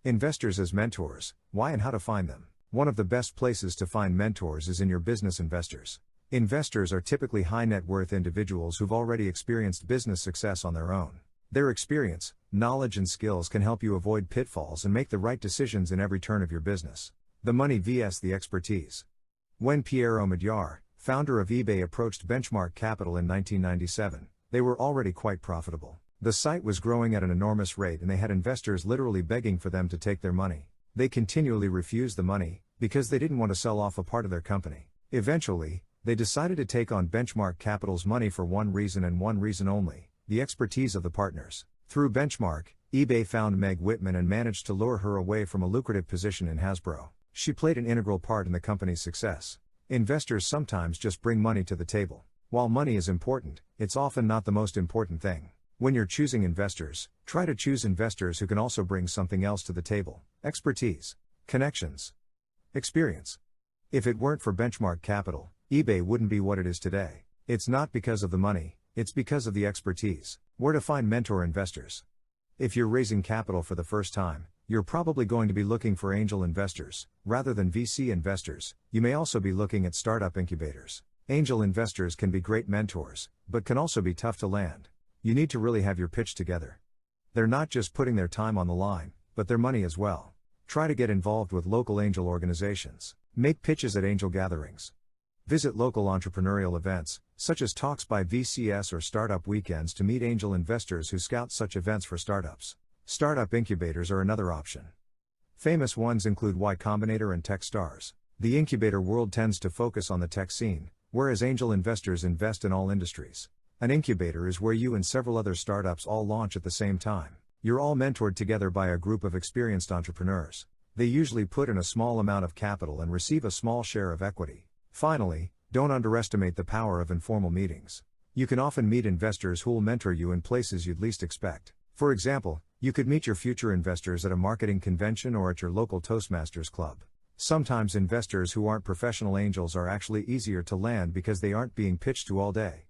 Investors as mentors, why and how to find them. One of the best places to find mentors is in your business investors. Investors are typically high net worth individuals who've already experienced business success on their own. Their experience, knowledge and skills can help you avoid pitfalls and make the right decisions in every turn of your business. The money vs the expertise. When Pierre Omidyar, founder of eBay, approached Benchmark Capital in 1997, they were already quite profitable. The site was growing at an enormous rate and they had investors literally begging for them to take their money. They continually refused the money, because they didn't want to sell off a part of their company. Eventually, they decided to take on Benchmark Capital's money for one reason and one reason only: the expertise of the partners. Through Benchmark, eBay found Meg Whitman and managed to lure her away from a lucrative position in Hasbro. She played an integral part in the company's success. Investors sometimes just bring money to the table. While money is important, it's often not the most important thing. When you're choosing investors, try to choose investors who can also bring something else to the table: expertise, connections, experience. If it weren't for Benchmark Capital, eBay wouldn't be what it is today. It's not because of the money, it's because of the expertise. Where to find mentor investors? If you're raising capital for the first time, you're probably going to be looking for angel investors, rather than VC investors. You may also be looking at startup incubators. Angel investors can be great mentors, but can also be tough to land. You need to really have your pitch together. They're not just putting their time on the line, but their money as well. Try to get involved with local angel organizations. Make pitches at angel gatherings. Visit local entrepreneurial events, such as talks by VCS or startup weekends, to meet angel investors who scout such events for startups. Startup incubators are another option. Famous ones include Y Combinator and Techstars. The incubator world tends to focus on the tech scene, whereas angel investors invest in all industries. An incubator is where you and several other startups all launch at the same time. You're all mentored together by a group of experienced entrepreneurs. They usually put in a small amount of capital and receive a small share of equity. Finally, don't underestimate the power of informal meetings. You can often meet investors who'll mentor you in places you'd least expect. For example, you could meet your future investors at a marketing convention or at your local Toastmasters club. Sometimes investors who aren't professional angels are actually easier to land because they aren't being pitched to all day.